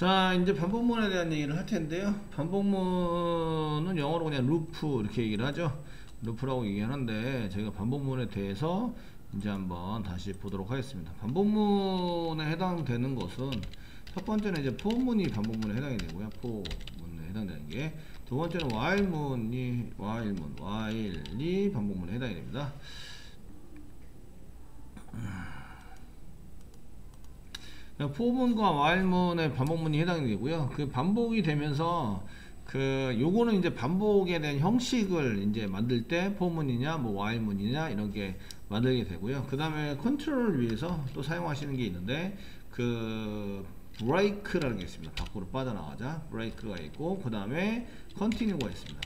자, 이제 반복문에 대한 얘기를 할 텐데요. 반복문은 영어로 그냥 루프 이렇게 얘기를 하죠. 루프라고 얘기하는데 저희가 반복문에 대해서 이제 한번 다시 보도록 하겠습니다. 반복문에 해당되는 것은 첫 번째는 이제 포문이 반복문에 해당이 되고요. 포문에 해당되는 게, 두 번째는 while이 반복문에 해당이 됩니다. 포문과 while문의 반복문이 해당이 되고요. 그 반복이 되면서 요거는 이제 반복에 대한 형식을 이제 만들 때 포문이냐 뭐 while문이냐 이런 게 만들게 되고요. 그 다음에 컨트롤을 위해서 또 사용하시는 게 있는데, 브레이크라는 게 있습니다. 밖으로 빠져나가자 브레이크가 있고, 그 다음에 컨티뉴가 있습니다.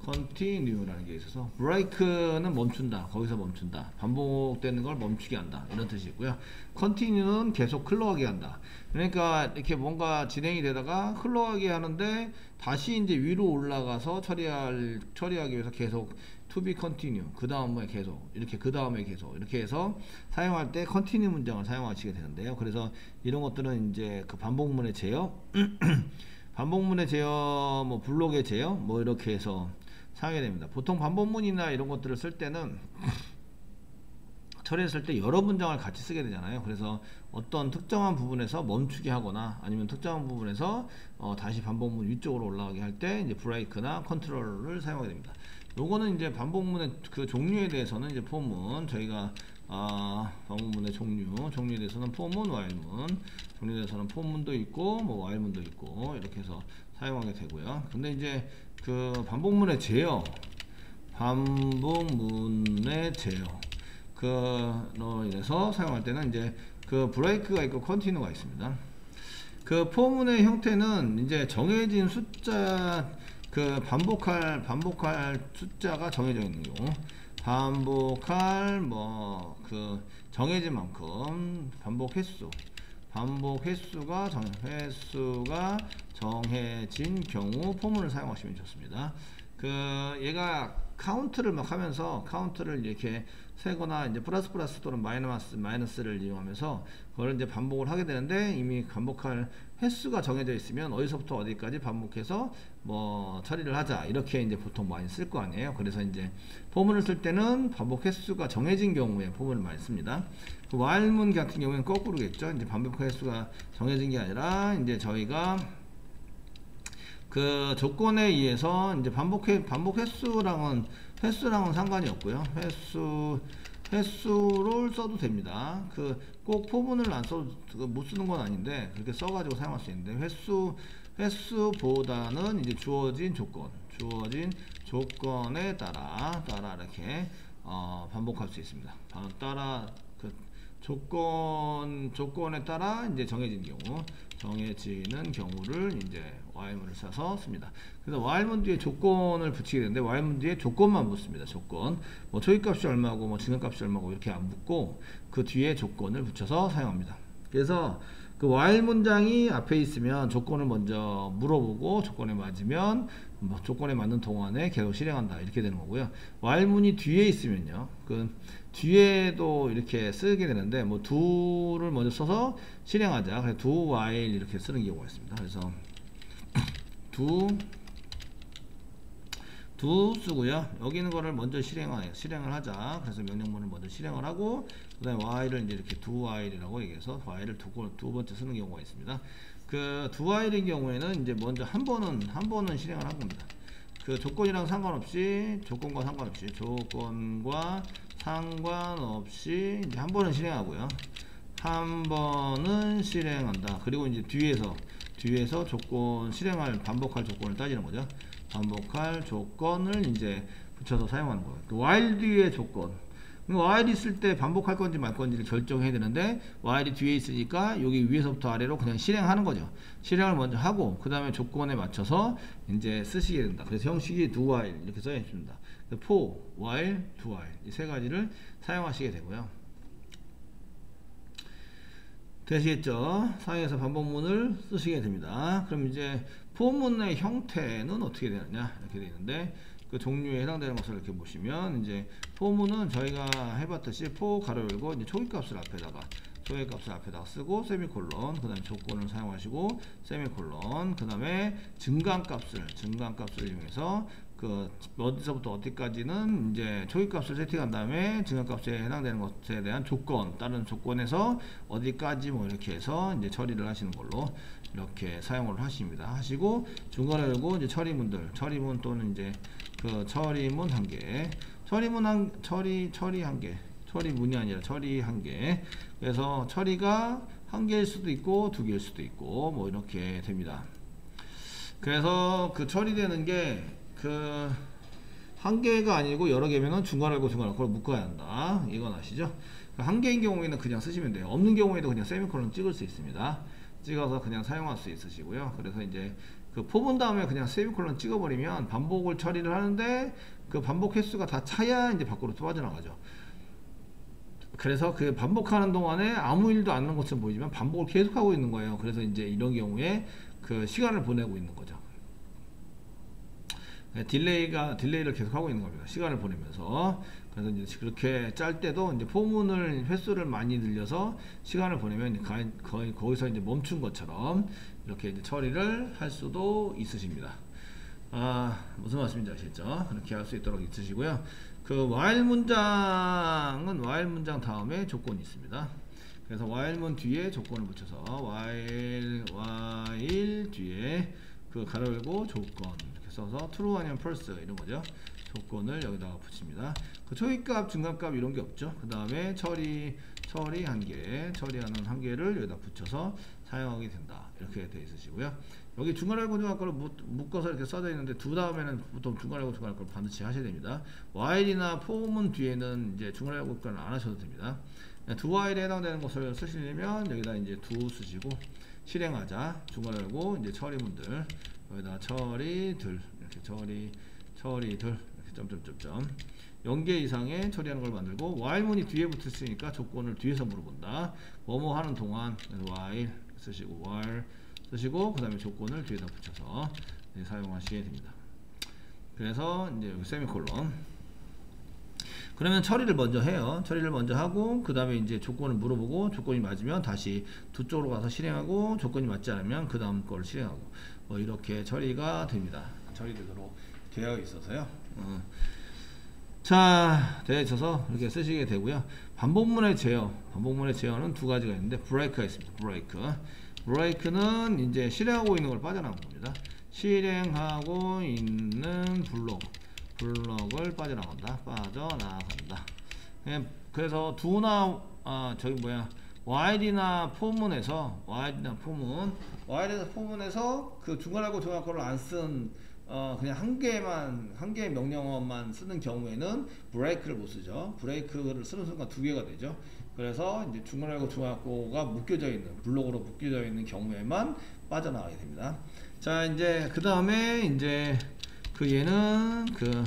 컨티뉴라는 게 있어서, 브레이크는 멈춘다, 거기서 멈춘다, 반복되는 걸 멈추게 한다, 이런 뜻이 있고요. 컨티뉴는 계속 흘러가게 한다. 그러니까 이렇게 뭔가 진행이 되다가 흘러가게 하는데 다시 이제 위로 올라가서 처리하기 위해서 계속 to be continue, 그 다음에 계속 이렇게, 그 다음에 계속 이렇게 해서 사용할 때 컨티뉴 문장을 사용하시게 되는데요. 그래서 이런 것들은 이제 그 반복문의 제어 반복문의 제어, 뭐 블록의 제어, 뭐 이렇게 해서 사용이 됩니다. 보통 반복문이나 이런 것들을 쓸 때는 처리했을 때 여러 문장을 같이 쓰게 되잖아요. 그래서 어떤 특정한 부분에서 멈추게 하거나 아니면 특정한 부분에서 다시 반복문 위쪽으로 올라가게 할 때 이제 브레이크나 컨트롤을 사용하게 됩니다. 요거는 이제 반복문의 그 종류에 대해서는 이제 포문, 저희가 반복문의 종류에 대해서는 포문, while문, 종류에 대해서는 포문도 있고 뭐 while문도 있고 이렇게 해서 사용하게 되고요. 근데 이제 그 반복문의 제어, 그로 인해서 사용할 때는 이제 그 브레이크가 있고 컨티뉴가 있습니다. 그 포문의 형태는 이제 정해진 숫자, 그 반복할 숫자가 정해져 있는 경우, 반복할 뭐 그 정해진 만큼 반복 횟수가 정해진 경우 포문을 사용하시면 좋습니다. 얘가 카운트를 막 하면서, 카운트를 이렇게 세거나 이제 플러스 또는 마이너스를 이용하면서 그걸 이제 반복을 하게 되는데, 이미 반복할 횟수가 정해져 있으면 어디서부터 어디까지 반복해서 뭐 처리를 하자, 이렇게 이제 보통 많이 쓸 거 아니에요. 그래서 이제 포문을 쓸 때는 반복 횟수가 정해진 경우에 포문을 많이 씁니다. 그 while문 같은 경우에는 거꾸로겠죠. 이제 반복 횟수가 정해진 게 아니라 이제 저희가 그 조건에 의해서 이제 반복 횟수랑은 상관이 없고요. 횟수를 써도 됩니다. 꼭 포문을 안 써도, 못 쓰는 건 아닌데 그렇게 써가지고 사용할 수 있는데, 횟수보다는 이제 주어진 조건에 따라 이렇게 반복할 수 있습니다. 조건에 따라 이제 정해지는 경우를 이제 while문을 써서 씁니다. 그래서 while문 뒤에 조건을 붙이게 되는데, while문 뒤에 조건만 붙습니다. 조건, 뭐 초기값이 얼마고 뭐 지금값이 얼마고 이렇게 안 붙고 그 뒤에 조건을 붙여서 사용합니다. 그래서 그 while 문장이 앞에 있으면 조건을 먼저 물어보고 조건에 맞으면 뭐 조건에 맞는 동안에 계속 실행한다, 이렇게 되는 거고요. while 문이 뒤에 있으면요, 그 뒤에도 이렇게 쓰게 되는데, 뭐 do를 먼저 써서 실행하자, 그래서 do while 이렇게 쓰는 경우가 있습니다. 그래서 do 쓰고요. 여기 있는 거를 먼저 실행을 하자. 그래서 명령문을 먼저 실행을 하고, 그 다음에 while을 이제 이렇게 do while이라고 얘기해서 while을 두 번째 쓰는 경우가 있습니다. 그 do while인 경우에는 이제 먼저 한 번은 실행을 한 겁니다. 그 조건과 상관없이 이제 한 번은 실행하고요. 한 번은 실행한다. 그리고 이제 뒤에서 반복할 조건을 따지는 거죠. 반복할 조건을 이제 붙여서 사용하는 거예요. while 뒤에 조건, while 있을 때 반복할 건지 말 건지를 결정해야 되는데, while이 뒤에 있으니까 여기 위에서부터 아래로 그냥 실행하는 거죠. 실행을 먼저 하고 그 다음에 조건에 맞춰서 이제 쓰시게 된다. 그래서 형식이 do while 이렇게 써야 됩니다. for, while, do while 이 세 가지를 사용하시게 되고요. 되시겠죠? 사용해서 반복문을 쓰시게 됩니다. 그럼 이제 포문의 형태는 어떻게 되느냐, 이렇게 되는데, 그 종류에 해당되는 것을 이렇게 보시면, 이제 포문은 저희가 해봤듯이 포 가로 열고 이제 초기값을 앞에다가 초기 값을 앞에다가 쓰고 세미콜론, 그 다음에 조건을 사용하시고 세미콜론, 그 다음에 증가값을 이용해서 그 어디서부터 어디까지는 이제 초기값을 세팅한 다음에 증가값에 해당되는 것에 대한 조건, 다른 조건에서 어디까지 뭐 이렇게 해서 이제 처리를 하시는 걸로 이렇게 사용을 하시고 중간에 열고 이제 처리문 또는 이제 그 처리문 한 개, 처리 한 개, 처리문이 아니라 처리 한 개. 그래서 처리가 한 개일 수도 있고 두 개일 수도 있고 뭐 이렇게 됩니다. 그래서 그 처리되는 게 그 한 개가 아니고 여러 개면은 중괄호 그걸 묶어야 한다. 이건 아시죠? 한 개인 경우에는 그냥 쓰시면 돼요. 없는 경우에도 그냥 세미콜론 찍을 수 있습니다. 찍어서 그냥 사용할 수 있으시고요. 그래서 이제 그 포문 다음에 그냥 세미콜론 찍어버리면 반복을 처리를 하는데 그 반복 횟수가 다 차야 이제 밖으로 빠져나가죠. 그래서 그 반복하는 동안에 아무 일도 안 하는 것처럼 보이지만 반복을 계속하고 있는 거예요. 그래서 이제 이런 경우에 그 시간을 보내고 있는 거죠. 딜레이를 계속하고 있는 겁니다. 시간을 보내면서. 그래서 이제 그렇게 짤 때도 이제 포문을 횟수를 많이 늘려서 시간을 보내면 거의 거기서 이제 멈춘 것처럼 이렇게 이제 처리를 할 수도 있으십니다. 무슨 말씀인지 아시겠죠? 그렇게 할 수 있도록 있으시고요. 그 while 문장은 while 문장 다음에 조건이 있습니다. 그래서 while문 뒤에 조건을 붙여서 while 뒤에 그 가로 열고 조건 이렇게 써서 true 아니면 false 이런 거죠. 조건을 여기다가 붙입니다. 그 초기값, 중간값 이런 게 없죠. 그 다음에 처리 한 개, 처리하는 한 개를 여기다 붙여서 사용하게 된다. 이렇게 되어 있으시고요. 여기 중괄호 중괄호를 묶어서 이렇게 써져 있는데 두 다음에는 보통 중괄호 중괄호를 반드시 하셔야 됩니다. while이나 for문 뒤에는 이제 중괄호 중괄호는 안 하셔도 됩니다. 두 while에 해당되는 것을 쓰시려면 여기다 이제 두 쓰시고 실행하자 중괄호 이제 처리문들 여기다 처리들 이렇게 처리들 이렇게 점점점점 0개 이상의 처리하는 걸 만들고 while문이 뒤에 붙었으니까 조건을 뒤에서 물어본다. 뭐뭐 하는 동안 while 쓰시고 while 쓰시고 그 다음에 조건을 뒤에다 붙여서 사용하시게 됩니다. 그래서 이제 여기 세미콜론. 그러면 처리를 먼저 해요. 처리를 먼저 하고 그 다음에 이제 조건을 물어보고 조건이 맞으면 다시 두 쪽으로 가서 실행하고 조건이 맞지 않으면 그 다음 걸 실행하고 뭐 이렇게 처리가 됩니다. 처리되도록 되어 있어서요. 자, 되어 있어서 이렇게 쓰시게 되고요. 반복문의 제어는 두 가지가 있는데 브레이크가 있습니다. 브레이크는 이제 실행하고 있는 걸 빠져나간 겁니다. 실행하고 있는 블록을 빠져나간다. 그래서 while이나 포문에서 그 중괄호 중괄호를 안 쓴 그냥 한 개의 명령어만 쓰는 경우에는 브레이크를 못 쓰죠. 브레이크를 쓰는 순간 두 개가 되죠. 그래서 이제 중괄호가 묶여져 있는 블록으로 묶여져 있는 경우에만 빠져나가게 됩니다. 자, 이제 그 다음에 이제 얘는 그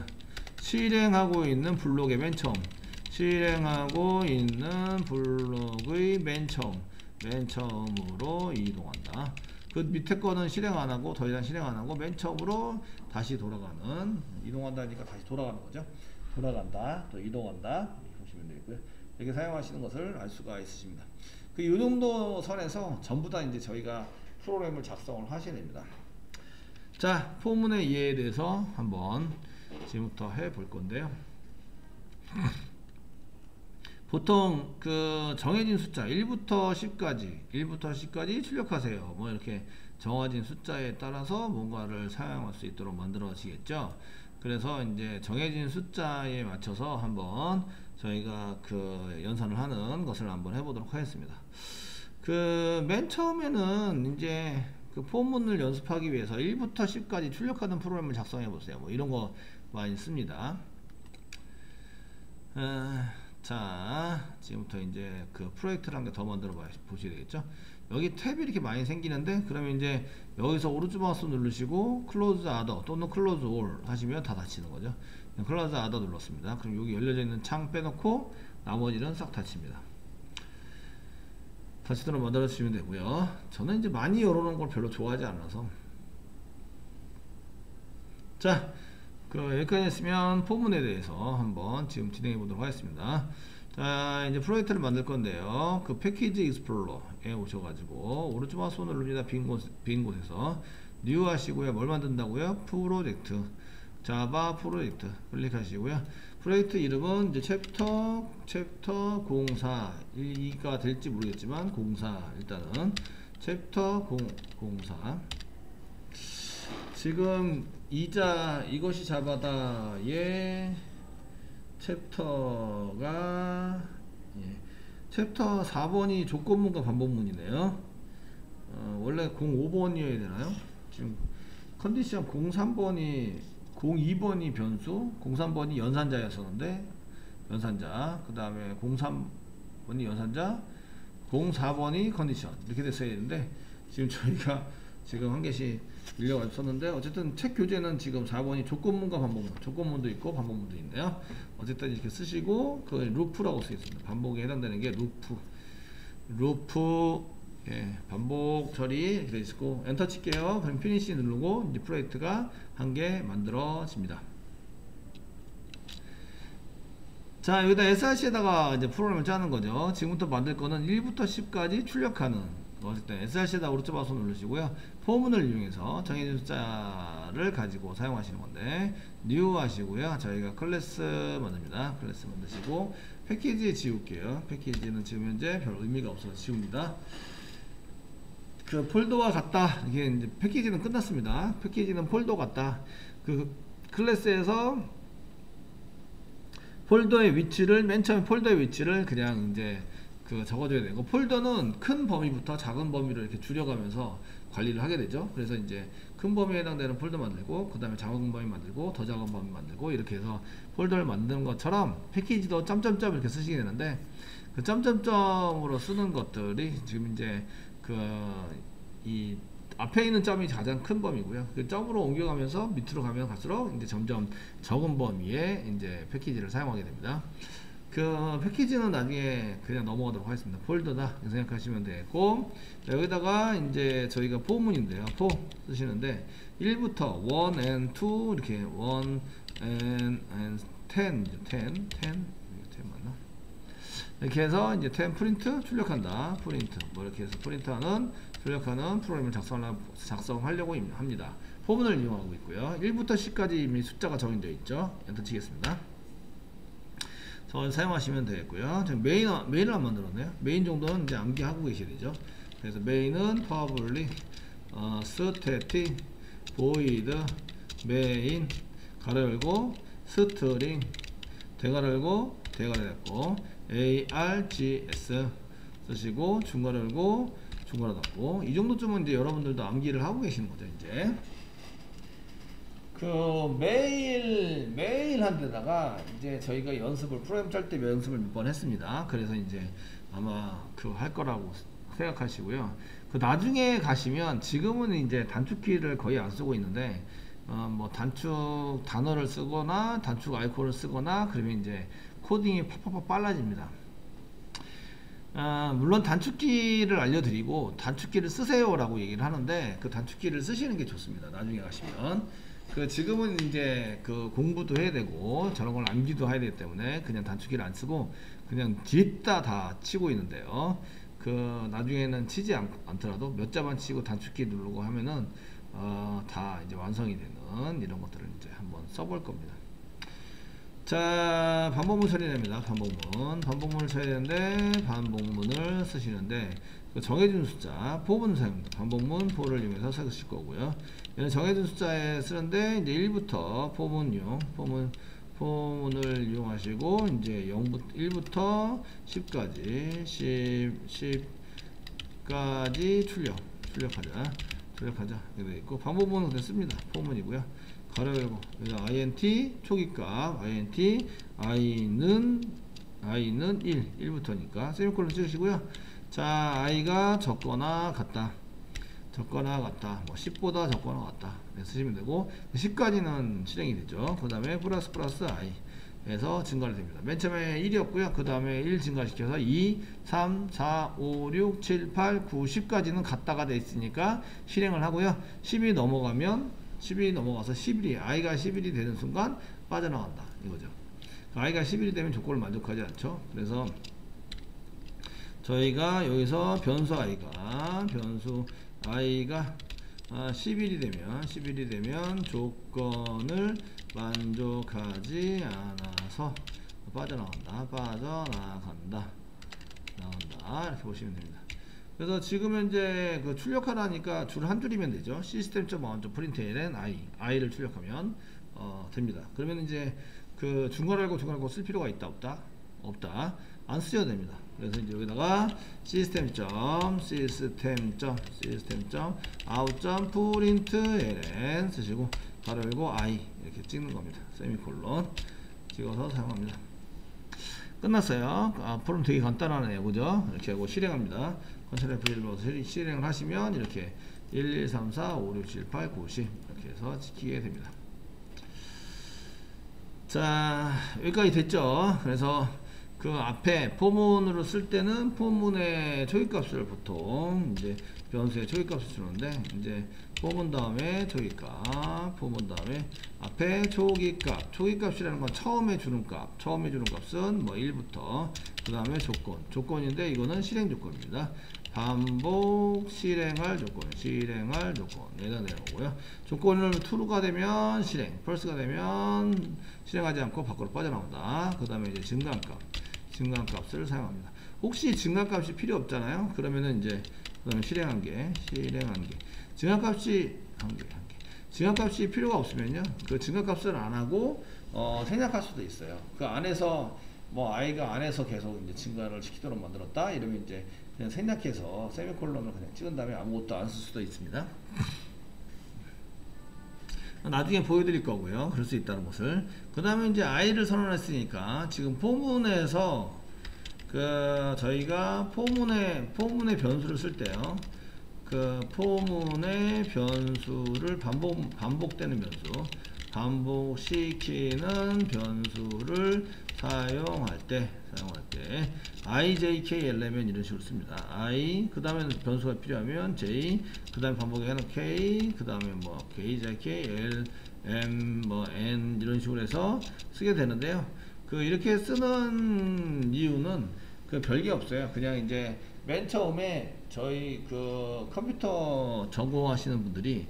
실행하고 있는 블록의 맨 처음, 맨 처음으로 이동한다. 그 밑에 거는 실행 안 하고 더 이상 실행 안 하고 맨 처음으로 다시 돌아가는, 이동한다니까 다시 돌아가는 거죠. 돌아간다, 또 이동한다 이렇게 보시면 되고요. 이렇게 사용하시는 것을 알 수가 있으십니다. 그 이 정도 선에서 전부 다 이제 저희가 프로그램을 작성을 하셔야 됩니다. 자, 포문의 이해에 대해서 한번 지금부터 해 볼 건데요. 보통 그 정해진 숫자 1부터 10까지 출력하세요. 뭐 이렇게 정해진 숫자에 따라서 뭔가를 사용할 수 있도록 만들어지겠죠. 그래서 이제 정해진 숫자에 맞춰서 한번 저희가 그 연산을 하는 것을 한번 해보도록 하겠습니다. 그 맨 처음에는 이제 그 포문을 연습하기 위해서 1부터 10까지 출력하는 프로그램을 작성해 보세요. 뭐 이런 거 많이 씁니다. 자, 지금부터 이제 그 프로젝트를 한 개 더 만들어 보셔야 되겠죠. 여기 탭이 이렇게 많이 생기는데, 그러면 이제 여기서 오른쪽 마우스 누르시고 클로즈 아더 또는 클로즈 올 하시면 다 닫히는 거죠. 클로즈 아더 눌렀습니다. 그럼 여기 열려져 있는 창 빼놓고 나머지는 싹 닫힙니다. 닫히도록 만들어 주시면 되고요. 저는 이제 많이 열어놓은 걸 별로 좋아하지 않아서. 자, 여기까지 했으면 포문에 대해서 한번 지금 진행해 보도록 하겠습니다. 자, 이제 프로젝트를 만들 건데요. 그 패키지 익스플로러에 오셔가지고 오른쪽 마우스 누릅니다. 빈 곳에서 뉴 하시고요. 뭘 만든다고요? 프로젝트. 자바 프로젝트 클릭하시고요. 프로젝트 이름은 이제 챕터 04 이가 될지 모르겠지만 04 일단은 챕터 04 지금 이것이 자바다의 챕터가 챕터 4번이 조건문과 반복문이네요. 원래 05번이어야 되나요? 지금 컨디션 02번이 변수, 03번이 연산자였었는데 연산자, 그 다음에 03번이 연산자, 04번이 컨디션 이렇게 됐어야 되는데 지금 저희가 지금 한 개씩 밀려가지고 썼는데 어쨌든 책 교재는 지금 4번이 조건문과 반복문, 조건문도 있고 반복문도 있네요. 어쨌든 이렇게 쓰시고 그 루프라고 쓰겠습니다. 반복에 해당되는 게 루프 반복 처리 이렇게 있고 엔터 칠게요. 그럼 피니시 누르고 이제 프로젝트가 한 개 만들어집니다. 자, 여기다 src에다가 이제 프로그램을 짜는 거죠. 지금부터 만들 거는 1부터 10까지 출력하는 어쨌든 src에다 오른쪽 마우스 누르시고요. 포문을 이용해서 정해진 숫자를 가지고 사용하시는 건데 new 하시고요. 저희가 클래스 만듭니다. 클래스 만드시고 패키지 지울게요. 패키지는 지금 현재 별 의미가 없어서 지웁니다. 그 폴더와 같다. 이게 이제 패키지는 끝났습니다. 패키지는 폴더 같다. 그 클래스에서 폴더의 위치를 맨 처음에 폴더의 위치를 그냥 이제 그 적어줘야 되고 폴더는 큰 범위부터 작은 범위를 이렇게 줄여가면서 관리를 하게 되죠. 그래서 이제 큰 범위에 해당되는 폴더 만들고 그 다음에 작은 범위 만들고 더 작은 범위 만들고 이렇게 해서 폴더를 만드는 것처럼 패키지도 점점점 이렇게 쓰시게 되는데 그 점점점으로 쓰는 것들이 지금 이제 이 앞에 있는 점이 가장 큰 범위고요. 그 점으로 옮겨가면서 밑으로 가면 갈수록 이제 점점 적은 범위에 이제 패키지를 사용하게 됩니다. 그 패키지는 나중에 그냥 넘어가도록 하겠습니다. 폴더다 이렇게 생각하시면 되고 여기다가 이제 저희가 포문인데요. 포 쓰시는데 1부터 1 and 2 이렇게 1 and 10 맞나? 이렇게 해서 이제 10 프린트 출력한다. 프린트 뭐 이렇게 해서 출력하는 프로그램을 작성하려고 합니다. 포문을 이용하고 있고요. 1부터 10까지 이미 숫자가 정해져 있죠. 엔터 치겠습니다. 사용하시면 되겠고요. 메인을 안 만들었네요. 메인 정도는 이제 암기하고 계셔야 되죠. 그래서 메인은 probably static void main 가로 열고 string 대가로 열고 대가로 닫고 args 쓰시고 중괄호 열고 중괄호 닫고 이 정도쯤은 이제 여러분들도 암기를 하고 계시는 거죠. 이제 그 매일 한 데다가 이제 저희가 연습을 프로그램 짤 때 연습을 몇 번 했습니다. 그래서 이제 아마 그 할 거라고 생각하시고요. 그 나중에 가시면 지금은 이제 단축키를 거의 안 쓰고 있는데 뭐 단축 단어를 쓰거나 단축 아이콘을 쓰거나 그러면 이제 코딩이 팍팍팍 빨라집니다. 물론 단축키를 알려드리고 단축키를 쓰세요 라고 얘기를 하는데 그 단축키를 쓰시는 게 좋습니다. 나중에 가시면 지금은 이제 그 공부도 해야 되고 저런 걸 암기도 해야 되기 때문에 그냥 단축키를 안 쓰고 그냥 뒤에다 다 치고 있는데요. 나중에는 치지 않더라도 몇 자만 치고 단축키 누르고 하면은 다 이제 완성이 되는 이런 것들을 이제 한번 써볼 겁니다. 자, 반복문 처리됩니다. 반복문을 쳐야 되는데 반복문을 쓰시는데 정해진 숫자 포문 사용입니다. 반복문 포를 이용해서 쓰실 거고요. 얘는 정해진 숫자에 쓰는데 이제 1부터 포문을 이용하시고 이제 1부터 10까지 10까지 출력하자 이렇게 돼 있고 반복문은 그냥 씁니다. 포문이고요. 가로 열고 여기다 int 초기값 int i는 1부터니까 세미콜론 찍으시고요. 자, i가 적거나 같다 뭐 10보다 적거나 같다 쓰시면 되고 10까지는 실행이 되죠. 그 다음에 플러스 i 에서 증가를 됩니다. 맨 처음에 1이었고요. 그 다음에 1 증가시켜서 2, 3, 4, 5, 6, 7, 8, 9, 10까지는 같다가 돼 있으니까 실행을 하고요. 10이 넘어가서 11이 i가 11이 되는 순간 빠져나간다 이거죠. i가 11이 되면 조건을 만족하지 않죠. 그래서 저희가 여기서 변수 i가 11이 되면 조건을 만족하지 않아서 빠져나간다 이렇게 보시면 됩니다. 그래서 지금 현재 그 출력하라니까 줄 한 줄이면 되죠. system.out.println i를 출력하면 됩니다. 그러면 이제 그 중괄호 쓸 필요가 있다 없다 안 쓰셔도 됩니다. 그래서 이제 여기다가 system.out.println 쓰시고 바로 열고 i 이렇게 찍는 겁니다. 세미콜론 찍어서 사용합니다. 끝났어요. 앞으로는 되게 간단하네요. 그죠? 이렇게 하고 실행합니다. 컨트롤 F1로 실행을 하시면 이렇게 1, 2, 3, 4, 5, 6, 7, 8, 9, 10 이렇게 해서 지키게 됩니다. 자, 여기까지 됐죠? 그래서 그 앞에 포문으로 쓸 때는 포문의 초기값을 보통 이제 변수의 초기값을 주는데, 이제 포문 다음에 초기값, 포문 다음에 앞에 초기값이라는 건 처음에 주는 값은 뭐 1부터 그 다음에 조건인데 이거는 실행 조건입니다. 반복 실행할 조건 얘가 내려오고요. 조건을 true가 되면 false가 되면 실행하지 않고 밖으로 빠져나온다. 그 다음에 이제 증가값을 사용합니다. 혹시 증가값이 필요 없잖아요. 그러면은 이제 그다음에 실행한 게 증가값이 필요가 없으면요, 그 증가값을 안 하고 생략할 수도 있어요. 그 안에서 뭐 i가 안에서 계속 이제 증가를 시키도록 만들었다 이러면 이제 그냥 생략해서 세미콜론을 그냥 찍은 다음에 아무것도 안 쓸 수도 있습니다. 나중에 보여드릴 거고요. 그럴 수 있다는 것을. 그 다음에 이제 i를 선언했으니까 지금 포문에서 그 저희가 포문의 변수를 쓸 때요, 그 포문의 변수를 반복되는 반복시키는 변수를 사용할 때 ijk 엘레멘 이런 식으로 씁니다. i 그 다음에 변수가 필요하면 j 그 다음에 반복해는 k 그 다음에 뭐 k jk l m 뭐 n 이런 식으로 해서 쓰게 되는데요. 그 이렇게 쓰는 이유는 그 별게 없어요. 그냥 이제 맨 처음에 저희 그 컴퓨터 전공하시는 분들이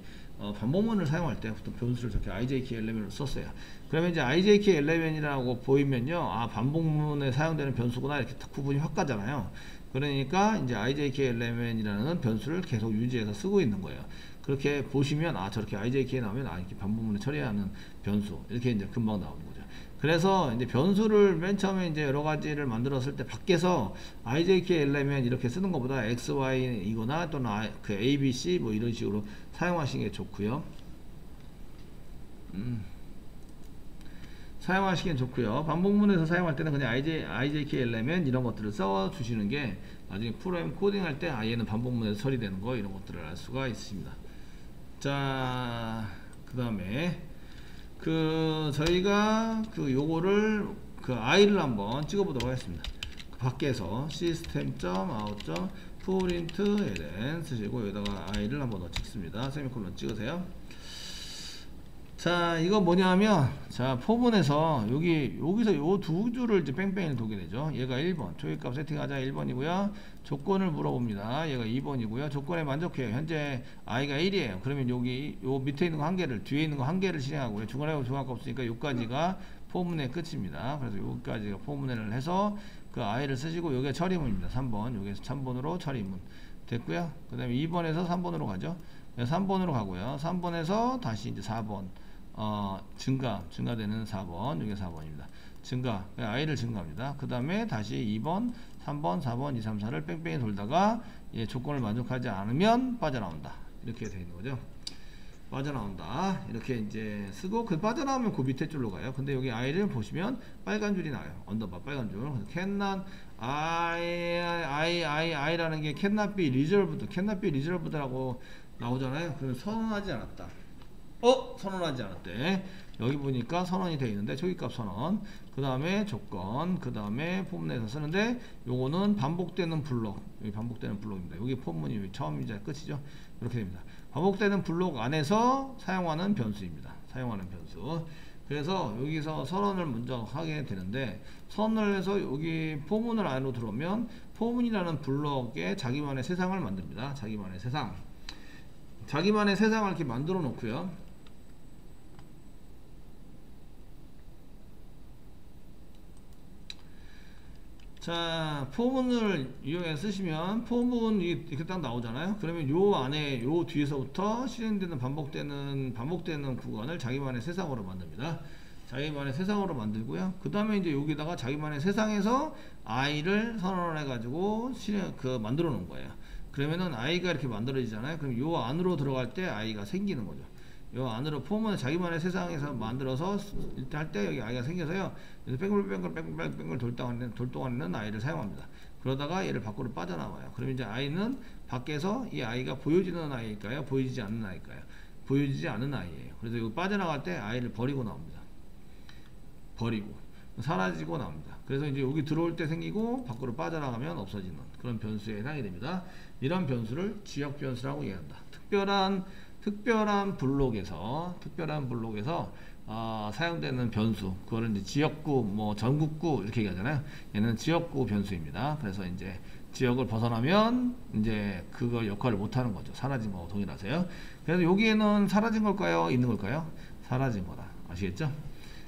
반복문을 사용할 때 보통 변수를 저렇게 ijk11으로 썼어요. 그러면 이제 ijk11이라고 보이면요, 반복문에 사용되는 변수구나 이렇게 구분이 확 가잖아요. 그러니까 이제 ijk11이라는 변수를 계속 유지해서 쓰고 있는 거예요. 그렇게 보시면 저렇게 ijk 나오면 이렇게 반복문에 처리하는 변수 이렇게 이제 금방 나오는 거죠. 그래서 이제 변수를 맨 처음에 이제 여러 가지를 만들었을 때 밖에서 ijk11 이렇게 쓰는 것보다 xy 이거나 또는 그 abc 뭐 이런 식으로 사용하시는 게 좋고요. 사용하시긴 좋고요. 반복문에서 사용할 때는 그냥 ijk11 이런 것들을 써 주시는 게 나중에 프로그램 코딩할 때 얘는 반복문에서 처리되는 거 이런 것들을 알 수가 있습니다. 자, 그 다음에 저희가 요거를 i를 한번 찍어보도록 하겠습니다. 밖에서 system.out.println 쓰시고 여기다가 i를 한번 더 찍습니다. 세미콜론 찍으세요. 자, 이거 뭐냐면, 자, 포문에서 여기서 요 두 줄을 이제 뺑뺑이를 도게 되죠. 얘가 1번 초기값 세팅하자 1번이고요 조건을 물어봅니다. 얘가 2번이고요 조건에 만족해요. 현재 i가 1이에요 그러면 요 밑에 있는 거 한 개를, 뒤에 있는 거 한 개를 실행하고요. 중간에 중간값 없으니까 요까지가 포문의 끝입니다. 그래서 요까지가 포문을 해서 그 i를 쓰시고 요게 처리문입니다. 3번 요게 3번으로 처리문 됐고요. 그 다음에 2번에서 3번으로 가죠. 3번으로 가고요. 3번에서 다시 이제 4번 증가되는 4번, 이게 4번입니다. i를 증가합니다. 그 다음에 다시 2번, 3번, 4번, 2, 3, 4를 뺑뺑이 돌다가 조건을 만족하지 않으면 빠져나온다. 이렇게 되어 있는 거죠. 빠져나온다. 이렇게 이제 쓰고, 빠져나오면 그 밑에 줄로 가요. 근데 여기 i를 보시면 빨간 줄이 나와요. 언더바 빨간 줄. 그래서 cannot i라는 게 cannot be resolved라고 나오잖아요. 그러면 선언하지 않았다. 선언하지 않았대. 여기 보니까 선언이 되어 있는데 초기값 선언, 그 다음에 조건, 그 다음에 포문에서 쓰는데 요거는 반복되는 블록, 여기 반복되는 블록입니다. 여기 포문이 처음이자 끝이죠. 이렇게 됩니다. 반복되는 블록 안에서 사용하는 변수입니다. 사용하는 변수. 그래서 여기서 선언을 먼저 하게 되는데, 선언을 해서 여기 포문을 안으로 들어오면 포문이라는 블록에 자기만의 세상을 만듭니다. 자기만의 세상. 자기만의 세상을 이렇게 만들어 놓고요. 자, 포문을 이용해서 쓰시면 포문이 이렇게 딱 나오잖아요. 그러면 요 안에 요 뒤에서부터 실행되는 반복되는 구간을 자기만의 세상으로 만듭니다. 자기만의 세상으로 만들고요. 그 다음에 이제 여기다가 자기만의 세상에서 i를 선언해 가지고 만들어 놓은 거예요. 그러면은 i가 이렇게 만들어지잖아요. 그럼 요 안으로 들어갈 때 i가 생기는 거죠. 요 안으로 폼은 자기만의 세상에서 만들어서 일단 할 때 여기 i가 생겨서요. 그래서 뺑글뺑글 돌 동안에는 i를 사용합니다. 그러다가 얘를 밖으로 빠져나와요. 그럼 이제 i는 밖에서 이 i가 보여지는 i일까요? 보여지지 않는 i일까요? 보여지지 않는 i예요. 그래서 이거 빠져나갈 때 i를 버리고 나옵니다. 버리고 사라지고 나옵니다. 그래서 이제 여기 들어올 때 생기고 밖으로 빠져나가면 없어지는 그런 변수에 해당이 됩니다. 이런 변수를 지역 변수라고 얘기한다. 특별한 블록에서 사용되는 변수, 그거를 이제 지역구, 뭐 전국구 이렇게 얘기하잖아요. 얘는 지역구 변수입니다. 그래서 이제 지역을 벗어나면 이제 그거 역할을 못하는 거죠. 사라진 거하고 동일하세요. 그래서 여기에는 사라진 걸까요? 있는 걸까요? 사라진 거다. 아시겠죠?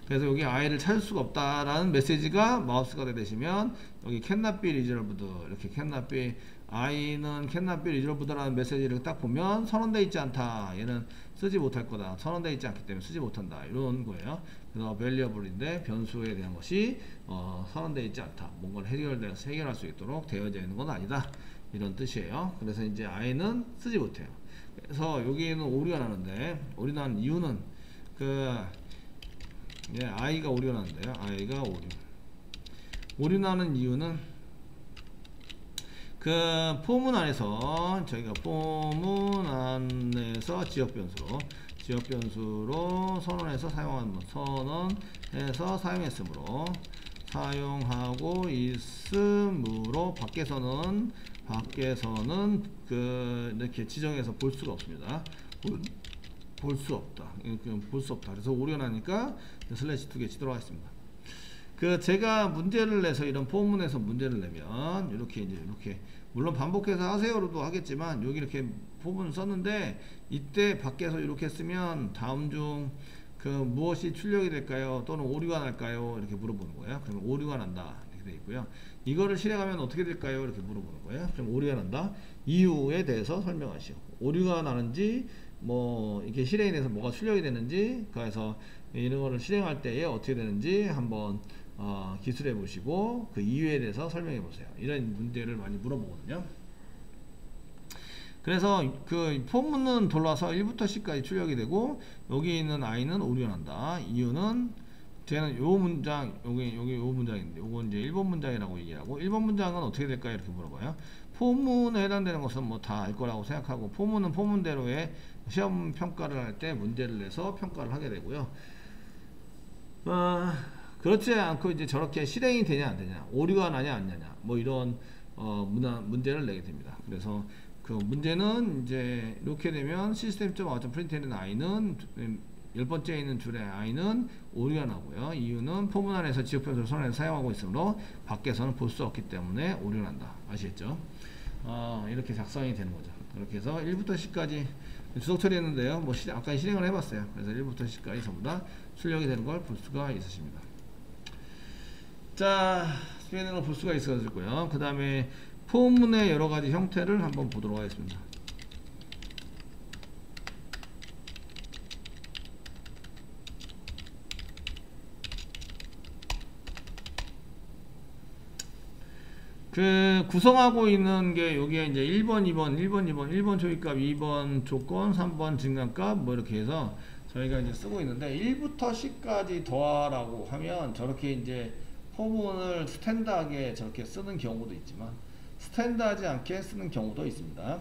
그래서 여기 i를 찾을 수가 없다라는 메시지가 마우스가 되시면 여기 cannot be resolved, 이렇게 cannot be, i는 cannot be resolved라는 메시지를 딱 보면 선언되어 있지 않다, 얘는 쓰지 못할 거다, 선언되어 있지 않기 때문에 쓰지 못한다, 이런 거예요. 그래서 variable인데 변수에 대한 것이 선언되어 있지 않다, 뭔가를 해결할 수 있도록 되어져 있는 건 아니다, 이런 뜻이에요. 그래서 이제 i는 쓰지 못해요. 그래서 여기에는 오류가 나는데, 오류 나는 이유는 i가 오류가 나는데요. i가 오류 나는 이유는 포문 안에서 저희가 포문 안에서 지역 변수로 선언해서 사용했으므로 밖에서는 이렇게 지정해서 볼 수가 없습니다. 볼 수 없다. 그래서 오류가 나니까 슬래시 2개 치도록 하겠습니다. 제가 문제를 내서 이런 포문에서 문제를 내면 이렇게 물론 반복해서 하세요로도 하겠지만 여기 이렇게 포문을 썼는데, 이때 밖에서 이렇게 쓰면 다음 중 무엇이 출력이 될까요? 또는 오류가 날까요? 이렇게 물어보는 거예요. 그러면 오류가 난다, 이렇게 되어 있고요. 이거를 실행하면 어떻게 될까요? 이렇게 물어보는 거예요. 그럼 오류가 난다, 이유에 대해서 설명하시오. 오류가 나는지, 뭐 이렇게 실행에 대해서 뭐가 출력이 되는지, 그래서 이런 거를 실행할 때에 어떻게 되는지 한번 기술해 보시고 그 이유에 대해서 설명해 보세요. 이런 문제를 많이 물어보거든요. 그래서 포문은 돌아서 1부터 10까지 출력이 되고, 여기 있는 i는 오류가 난다. 이유는 쟤는 요 문장, 여기 요 문장인데, 요건 이제 1번 문장이라고 얘기하고, 1번 문장은 어떻게 될까요? 이렇게 물어봐요. 포문에 해당되는 것은 뭐 다 알 거라고 생각하고, 포문은 포문대로의 시험 평가를 할 때 문제를 내서 평가를 하게 되고요. 그렇지 않고 이제 저렇게 실행이 되냐 안 되냐, 오류가 나냐 안 나냐, 뭐 이런 문제를 내게 됩니다. 그래서 문제는 이제 이렇게 되면 system.out.println i는 10번째에 있는 줄의 i는 오류가 나고요. 이유는 포문 안에서 지역 변수를 선언해서 사용하고 있으므로 밖에서는 볼 수 없기 때문에 오류가 난다. 아시겠죠? 이렇게 작성이 되는 거죠. 그렇게 해서 1부터 10까지 주석 처리했는데요. 뭐 아까 실행을 해봤어요. 그래서 1부터 10까지 전부 다 출력이 되는 걸 볼 수가 있으십니다. 자, 스페인어로 볼 수가 있어지고요. 그 다음에 포문의 여러 가지 형태를 한번 보도록 하겠습니다. 구성하고 있는 게 여기에 이제 1번 초기값, 2번 조건, 3번 증가값, 뭐 이렇게 해서 저희가 이제 쓰고 있는데, 1부터 10까지 더하라고 하면 저렇게 이제 포문을 스탠다하게 저렇게 쓰는 경우도 있지만 스탠다하지 않게 쓰는 경우도 있습니다.